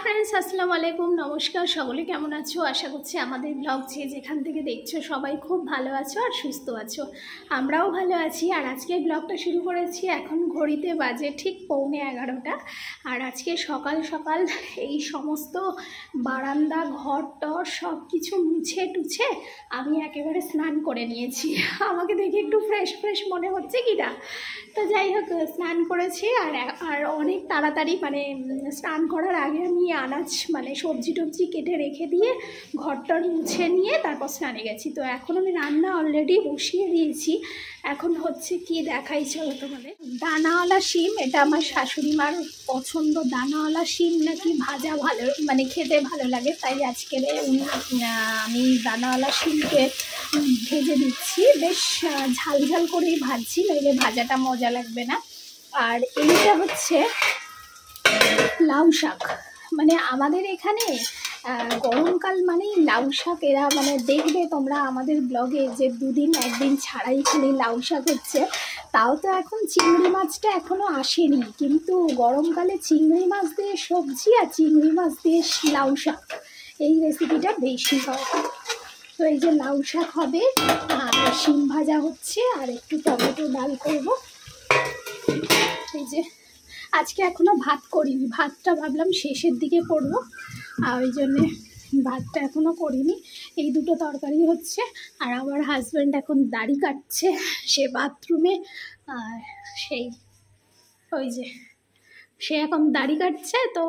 Friends अस्सलामु आलैकुम नमस्कार सकले केमन आछो आशा करछि आमादेर ब्लग जे जेखान थेके देखछो सबाई खूब भालो आछो और सुस्थ आछो आमराओ भालो आछि। और आजके ब्लगटा शुरू करेछि एखन घड़िते बाजे ठीक 11:15 और आजके सकाल सकाल एई समस्त बारान्दा घर टर सबकिछु मुछे टुछे आमी एकेबारे स्नान करे नियेछि। आमाके देखे एकटु फ्रेश फ्रेश मने हच्छे कि ना, तो যাই হোক স্নান করেছি আর অনেক তাড়াতাড়ি মানে স্নান করার আগে আমি আনাজ মানে সবজি টবজি কেটে রেখে দিয়ে ঘরটার মুছে নিয়ে তারপর স্নানে গেছি। তো এখন আমি রান্না অলরেডি বসিয়ে দিয়েছি। এখন হচ্ছে কি দেখাই চলো তোমাদের। দানাওয়ালা শিম, এটা আমার শাশুড়ি মার পছন্দ। দানাওয়ালা শিম নাকি ভাজা ভালো মানে খেতে ভালো লাগে, তাই আজকে আমি দানাওয়ালা শিমকে ভেজে দিচ্ছি। বেশ ঝাল ঝাল করেই ভাজছি, নইলে ভাজাটা মজা লাগবে না। আর এইটা হচ্ছে লাউ শাক, মানে আমাদের এখানে গরমকাল মানেই লাউ শাক। এরা মানে দেখবে তোমরা আমাদের ব্লগে যে দুদিন একদিন ছাড়াই খালি লাউ শাক হচ্ছে। তাও তো এখন চিংড়ি মাছটা এখনও আসেনি, কিন্তু গরমকালে চিংড়ি মাছ দিয়ে সবজি আর চিংড়ি মাছ দিয়ে লাউ শাক এই রেসিপিটা বেশি হয়। তো এই যে লাউ শাক হবে আর শিম ভাজা হচ্ছে আর একটু টমেটো ডাল করব। এই যে আজকে এখনও ভাত করিনি, ভাতটা ভাবলাম শেষের দিকে করব, আর ওই জন্যে ভাতটা এখনও করিনি। এই দুটো তরকারি হচ্ছে। আর আমার হাজব্যান্ড এখন দাড়ি কাটছে, সে বাথরুমে। আর সেই ওই যে সে এখন দাড়ি কাটছে, তো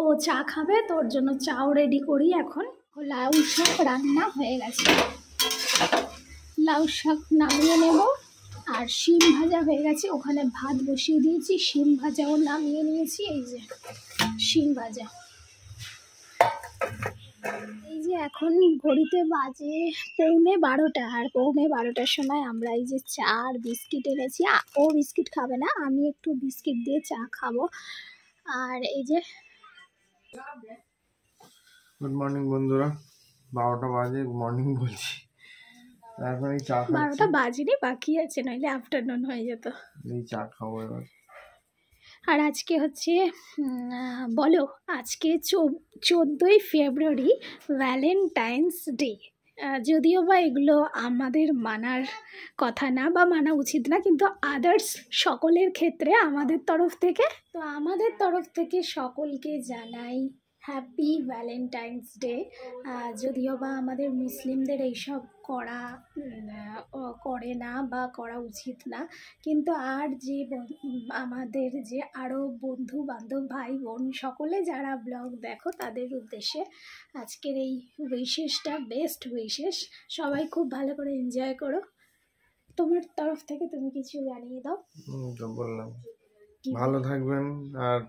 ও চা খাবে, তো ওর জন্য চাও রেডি করি। এখন লাউ শাক রান্না হয়ে গেছে, লাউ শাক নামিয়ে নেব। আর শিম ভাজা হয়ে গেছে, ওখানে ভাত বসিয়ে দিয়েছি, শিম ভাজাও নামিয়ে নিয়েছি। এই যে শিম ভাজা। এই যে এখন ঘড়িতে বাজে 11:15, আর 11:15টার সময় আমরা এই যে চা আর বিস্কিট এনেছি। ও বিস্কিট খাবে না, আমি একটু বিস্কিট দিয়ে চা খাবো। আর এই যে গুড মর্নিং বন্ধুরা, 12টা বাজে, গুড মর্নিং বলছি। এখন এই চা খাচ্ছি। 12টা বাজেনি, বাকি আছে, নইলে আফটারনুন হয়ে যেত। এই চা খাবো এবার। আর আজকে হচ্ছে বলো, আজকে 14ই ফেব্রুয়ারি ভ্যালেন্টাইন্স ডে। যদিও বা এগুলো আমাদের মানার কথা না বা মানা উচিত না, কিন্তু আদার্স সকলের ক্ষেত্রে আমাদের তরফ থেকে সকলকে জানাই হ্যাপি ভ্যালেন্টাইন্স ডে। যদিও বা আমাদের মুসলিমদের এইসব করে না বা করা উচিত না, কিন্তু আর যে আমাদের যে আরও বন্ধু বান্ধব ভাই বোন সকলে যারা ব্লগ দেখো তাদের উদ্দেশ্যে আজকের এই উইশেসটা বেস্ট উইশেস। সবাই খুব ভালো করে এনজয় করো। তোমার তরফ থেকে তুমি কিছু জানিয়ে দাও। তো বললাম ভালো থাকবেন, আর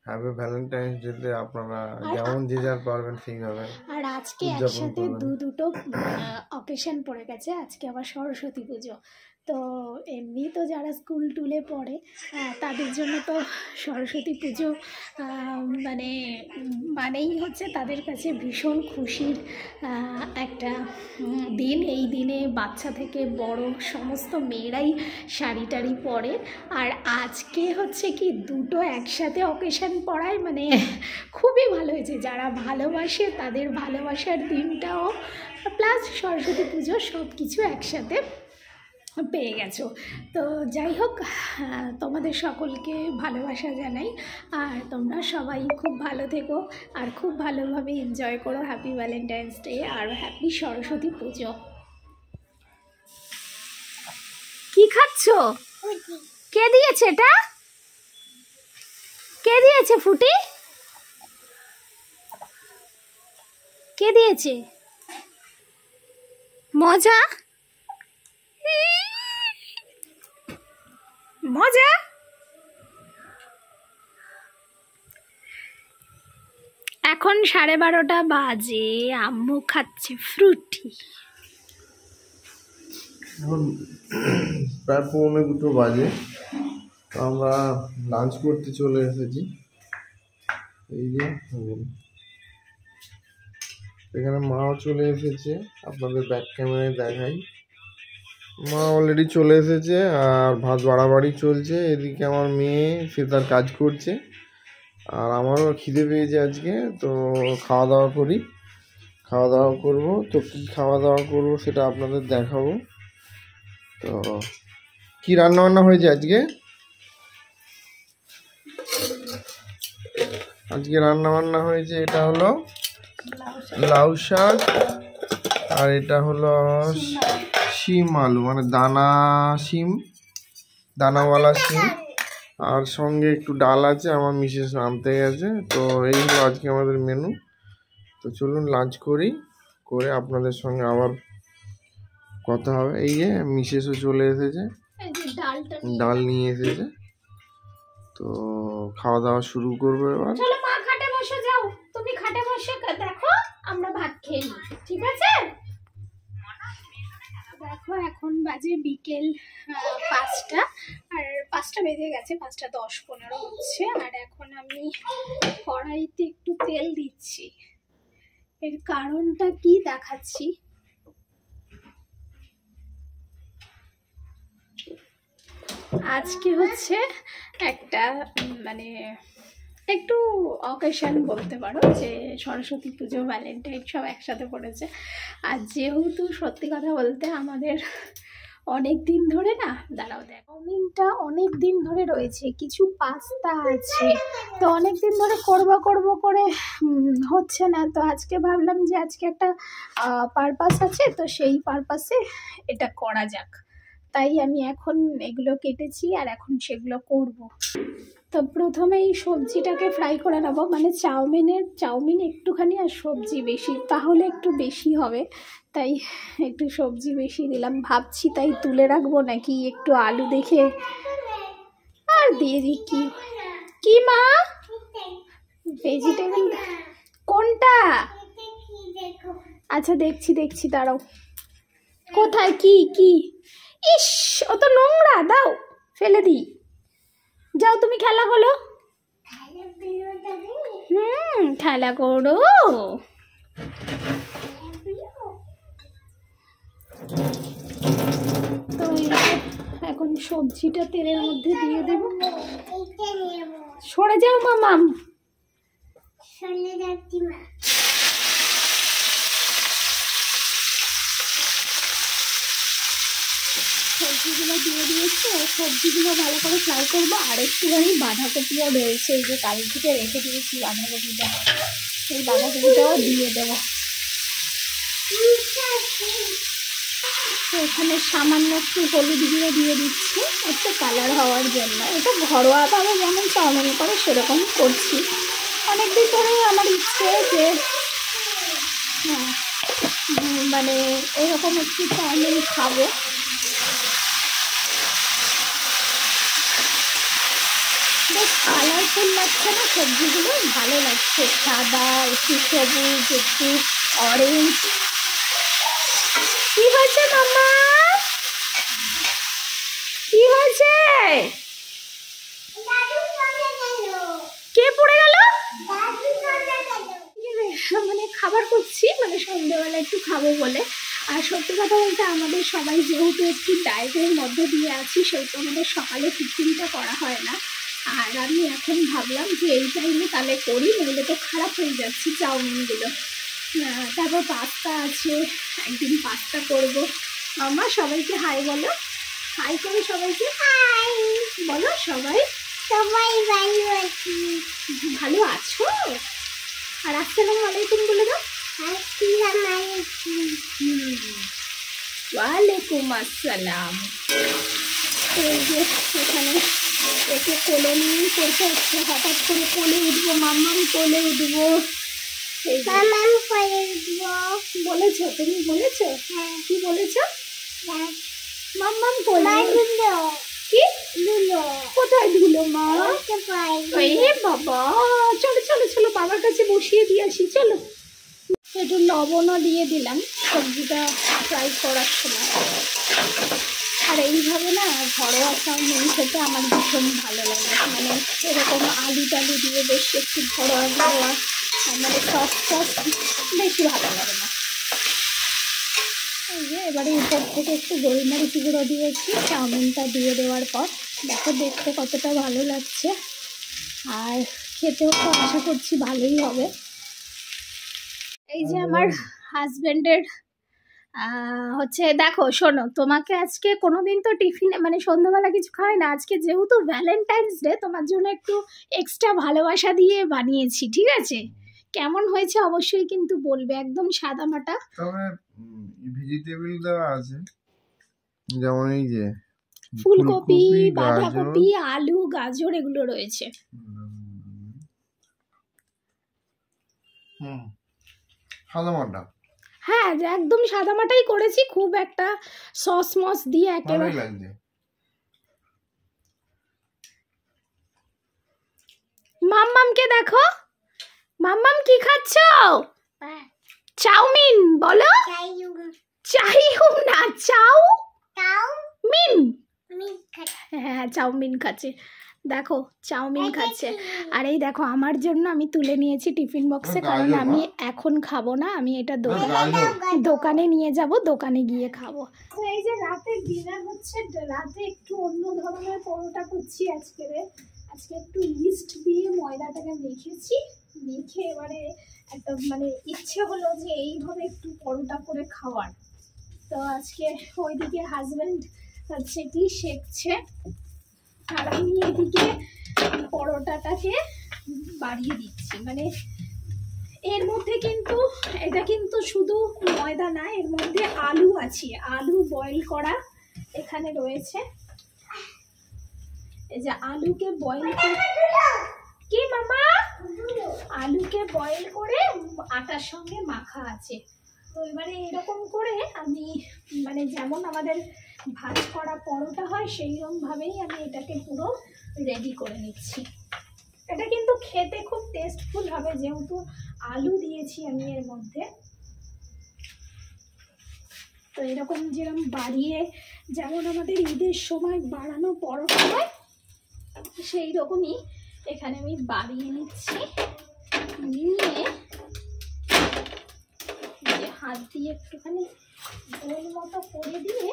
হ্যাপি ভ্যালেন্টাইন্স ডেতে আপনারা যেমন যে যার পারবেন সেইভাবে। আর আজকে একসাথে দুটো অকেশন পড়ে গেছে। আজকে আবার সরস্বতী পুজো, তো এমনি তো যারা স্কুল টুলে পড়ে তাদের জন্য তো সরস্বতী পুজো মানেই হচ্ছে তাদের কাছে ভীষণ খুশির একটা দিন। এই দিনে বাচ্চা থেকে বড় সমস্ত মেয়েরাই শাড়ি টাড়ি পরে। আর আজকে হচ্ছে কি দুটো একসাথে অকেশন পড়ায় মানে খুবই ভালো হয়েছে। যারা ভালোবাসে তাদের ভালোবাসার দিনটাও প্লাস সরস্বতী পুজো সব কিছু একসাথে পেয়ে গেছো। তো যাই হোক, তোমাদের সকলকে ভালোবাসা জানাই। আর তোমরা সবাই খুব ভালো থেকো আর খুব ভালোভাবে এনজয় করো হ্যাপি ভ্যালেন্টাইন্স ডে আর হ্যাপি সরস্বতী পুজো। কি খাচ্ছ? কে দিয়েছে এটা? কে দিয়েছে ফুটি? কে দিয়েছে? মজা মজা। এখন 12:30 বাজে, আম্মু খাচ্ছে ফ্রুটি। এখন প্রায় 2:45 বাজে, তো আমরা লাঞ্চ করতে চলে এসেছি। এই যে এখানে মাও চলে এসেছে, আপনাদের ব্যাক ক্যামেরায় দেখাই। মা অলরেডি চলে এসেছে আর ভাত বাড়াবাড়ি চলছে। এদিকে আমার মেয়ে সে তার কাজ করছে, আর আমারও খিদে পেয়েছে আজকে, তো খাওয়া দাওয়া করি। খাওয়া দাওয়া করবো, তো কী খাওয়া দাওয়া করবো সেটা আপনাদের দেখাবো। তো কি রান্না বান্না হয়েছে আজকে? আজকে রান্না বান্না হয়েছে, এটা হলো লাউ শাক, আর এটা হলো শিম আলু, মানে দানা শিম, দানাওয়ালা শিম, আর সঙ্গে একটু ডাল আছে, আমার মিসেস আনতে গেছে। তো এই হলো আজকে আমাদের মেনু। তো চলুন লাঞ্চ করি, করে আপনাদের সঙ্গে আবার কথা হবে। এই যে মিসেসও চলে এসেছে, ডাল নিয়ে এসেছে। তো খাওয়া দাওয়া শুরু করবো এবার। চলো মা খাটে বসে যাও, তুমি খাটে বসে দেখো, আমরা ভাত খেয়ে নিই, ঠিক আছে? দেখো এখন বাজে বিকেল 5টা, আর 5টা বেজে গেছে, 5:10-15 হচ্ছে। আর এখন আমি কড়াইতে একটু তেল দিচ্ছি, এর কারণটা কি দেখাচ্ছি। আজকে হচ্ছে একটা মানে একটু অকেশন বলতে পারো, যে সরস্বতী পুজো, ভ্যালেন্টাইন সব একসাথে পড়েছে। আর যেহেতু সত্যি কথা বলতে আমাদের অনেক দিন ধরে না, দাঁড়াও দেখ, চাউমিনটা অনেক দিন ধরে রয়েছে, কিছু পাস্তা আছে, তো অনেক দিন ধরে করব করে হচ্ছে না। তো আজকে ভাবলাম যে আজকে একটা পারপাস আছে, তো সেই পারপাসে এটা করা যাক। তাই আমি এখন এগুলো কেটেছি আর এখন সেগুলো করব। তো প্রথমে এই সবজিটাকে ফ্রাই করে নেবো, মানে চাউমিন একটুখানি আর সবজি বেশি, তাহলে একটু বেশি হবে, তাই একটু সবজি বেশি দিলাম। ভাবছি তাই তুলে রাখবো নাকি একটু আলু দেখে আর দিয়ে দিই। কি মা? ভেজিটেবল কোনটা? আচ্ছা দেখছি, দাঁড়াও। কোথায়? কি? ইস, ও তো নোংরা, দাও ফেলে দিই। যাও তুমি খেলা করো। খেলা করো। তো এখন সবজিটা তেলের মধ্যে দিয়ে দেবো। সরে যাও মামাম। সবজিগুলো দিয়ে দিয়েছি, সবজিগুলো ভালো করে ফ্রাই করবো। আর একটুখানি বাঁধাকপিও রয়েছে, এই যে কাল থেকে রেখে দিয়েছি বাঁধাকপিটা, এই বাঁধাকপিটাও দিয়ে দেবো। এখানে সামান্য একটু হলুদ গুঁড়ো দিয়ে দিচ্ছি, একটু কালার হওয়ার জন্য। এটা ঘরোয়াভাবে যেমন চাউমিন করে সেরকম করছি। অনেকদিন ধরে আমার ইচ্ছে যে মানে এরকম একটু চাউমিন খাবো। বেশ কালারফুল লাগছে না সবজিগুলো, ভালো লাগছে, সাদা, একটু সবুজ, একটু অরেঞ্জ। কি হয়েছে মামা? কি হয়েছে? কে পড়ে গেল? মানে খাবার করছি, মানে সন্ধ্যেবেলা একটু খাবো বলে। আর সত্যি কথা বলতে আমাদের সবাই যেহেতু একটু ডায়েটের মধ্যে দিয়ে আছি, সেহেতু আমাদের সকালে টিফিনটা করা হয় না। আর আমি এখন ভাবলাম যে এই টাইমে তাহলে করি, নইলে তো খারাপ হয়ে যাচ্ছে চাউমিনগুলো। তারপর পাস্তা আছে, একদিন পাস্তা করব। মামা সবাইকে হাই বলো, হাই করো সবাইকে, হাই বলো। সবাই ভালো আছি। ভালো আছো? আর আসসালামু আলাইকুম বলে দাও। ওয়ালাইকুম আসসালাম। এই যে এখানে একে কোলে নিয়ে করতে হচ্ছে, হঠাৎ করে কোলে উঠবো, মাম্মাম কোলে উঠবো, বলেছো তুমি? বলেছো? কি বলেছো? মাম্মাম কোলে। কি কোথায় ধুলো মা? বাবা, চলো বাবার কাছে বসিয়ে দিয়ে আসি, চলো। একটু লবণও দিয়ে দিলাম সবজিটা ফ্রাই করার সময়। আর এইভাবে না ঘরোয়া চাউমিন খেতে আমার ভীষণ ভালো লাগে, মানে এরকম আলু টালু দিয়ে বেশ একটু ঘরোয়া মানে সস বেশি ভালো লাগে না। এই যে এবারে উপর থেকে একটু গোলমরিচ গুঁড়ো দিয়েছি চাউমিনটা দিয়ে দেওয়ার পর। দেখো দেখতে কতটা ভালো লাগছে। আর খেতেও তো আশা করছি ভালোই হবে। এই যে আমার হাজবেন্ডের হচ্ছে, দেখো শোনো, তোমাকে আজকে কোনোদিন তো টিফিনে মানে সন্ধ্যাবেলা কিছু খাওয়াই না, আজকে যেহেতু ভ্যালেন্টাইন্স ডে তোমার জন্য একটু এক্সট্রা ভালোবাসা দিয়ে বানিয়েছি, ঠিক আছে? কেমন হয়েছে অবশ্যই কিন্তু বলবে, একদম সাদা মাটা। তবে ভেজিটেবল দেওয়া আছে, যেমন এই যে ফুলকপি, বাঁধাকপি, আলু, গাজর এগুলো রয়েছে। সাদা মাটা, হ্যাঁ একদম সাদা মাটাই করেছি, খুব একটা সস মস দিয়ে একেবারে লাগছে। মাম্মামকে দেখো, মাম্মাম কি খাচ্ছ? চাউমিন বলো। চাইহুম না, চাউমিন। হ্যাঁ চাউমিন খাচ্ছে, দেখো চাউমিন খাচ্ছে। আর এই দেখো আমার জন্য আমি তুলে নিয়েছি টিফিন বক্সে, কারণ আমি এখন খাবো না, আমি এটা দোকানে নিয়ে যাব, দোকানে গিয়ে খাবো। তো এই যে রাতে ডিনার হচ্ছে, রাতে একটু অন্য ধরনের পরোটা করছি আজকে একটু ইস্ট দিয়ে ময়দাটাকে মেখেছি, মেখে এবারে একটা মানে ইচ্ছে হলো যে এইভাবে একটু পরোটা করে খাওয়ার। তো আজকে ওইদিকে হাজবেন্ড হচ্ছে কি শেখছে, আর আমি এদিকে পরোটাটাকে বাড়িয়ে দিচ্ছি। মানে এর মধ্যে কিন্তু এটা কিন্তু শুধু ময়দা না, এর মধ্যে আলু আছে, আলু বয়েল করা এখানে রয়েছে। এই যে আলুকে বয়েল করে, কি মামা, আলুকে বয়েল করে আটার সঙ্গে মাখা আছে। তো এবারে এরকম করে আমি মানে যেমন আমাদের ভাজ করা পরোটা হয় সেই রকম ভাবেই আমি এটাকে পুরো রেডি করে নিচ্ছি। এটা কিন্তু খেতে খুব টেস্টফুল হবে, যেহেতু আলু দিয়েছি আমি এর মধ্যে। তো এরকম যেরকম বাড়িয়ে, যেমন আমাদের ঈদের সময় বাড়ানো পরোটা হয় সেই রকমই এখানে আমি বাড়িয়ে নিচ্ছি, নিয়ে হাত দিয়ে একটুখানি গোল মতো করে দিয়ে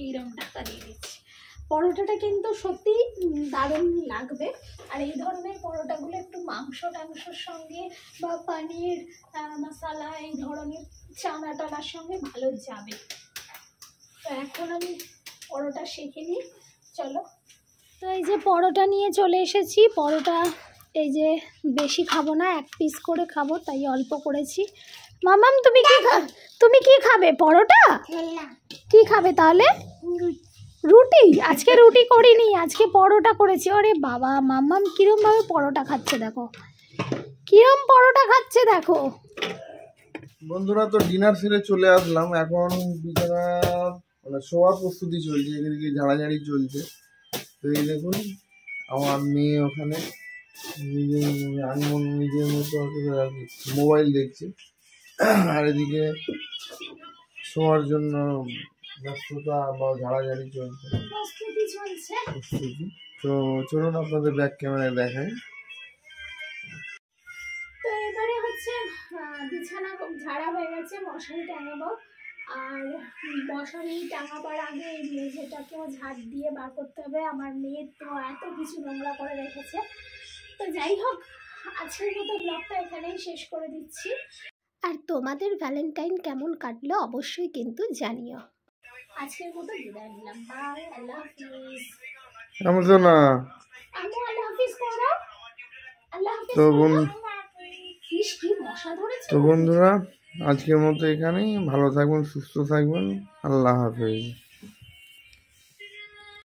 এইরকম ঢাকা দিয়ে দিচ্ছি। পরোটাটা কিন্তু সত্যি দারুণ লাগবে। আর এই ধরনের পরোটাগুলো একটু মাংস টাংসর সঙ্গে বা পনির মশলা এই ধরনের চানা টানার সঙ্গে ভালো যাবে। তো এখন আমি পরোটা শিখে নিই, চলো। তো এই যে পরোটা নিয়ে চলে এসেছি, পরোটা এই যে বেশি খাবো না, এক পিস করে খাবো, তাই অল্প করেছি। মামাম তুমি কি খাবে? পরোটা? কি খাবে তাহলে? রুটি? আজকে রুটি করিনি, আজকে পরোটা করেছি। ওরে বাবা, মাম্মাম কিরম ভাবে পরোটা খাচ্ছে দেখো, কিরম পরোটা খাচ্ছে দেখো। বন্ধুরা, তো ডিনার সেরে চলে আসলাম, এখন বিছানা মানে শোয়ার প্রস্তুতি চলছে, এদিকে ঝাড়াঝাড়ি চলছে। তো এই দেখুন আমার মেয়ে ওখানে নিজের মতো মোবাইল দেখছে, আর এদিকে শোয়ার জন্য ব্যস্ততা বা ঝাড়াঝাড়ি চলছে প্রস্তুতি। তো চলুন আপনাদের ব্যাক ক্যামেরায় দেখাই। তো এবারে হচ্ছে বিছানা ঝাড়া হয়ে গেছে, মশারি টাঙাবো। আর মশারি টাঙাবার আগে এই মেঝেটাকেও ঝাড় দিয়ে বার করতে হবে। আমার মেয়ে তো এত কিছু নোংরা করে রেখেছে। তো যাই হোক, আজকের মতো ব্লগটা এখানেই শেষ করে দিচ্ছি। আর তোমাদের ভ্যালেন্টাইন কেমন কাটলো অবশ্যই কিন্তু জানিও। আজকের মতো বিদায় নিলাম, বাই, আল্লাহ হাফিজ। আমি তো না, আমি আল্লাহ হাফিজ করো, আল্লাহ হাফিজ। তো বন্ধুরা, আজকের মতো এখানেই, ভালো থাকবেন, সুস্থ থাকবেন, আল্লাহ হাফেজ।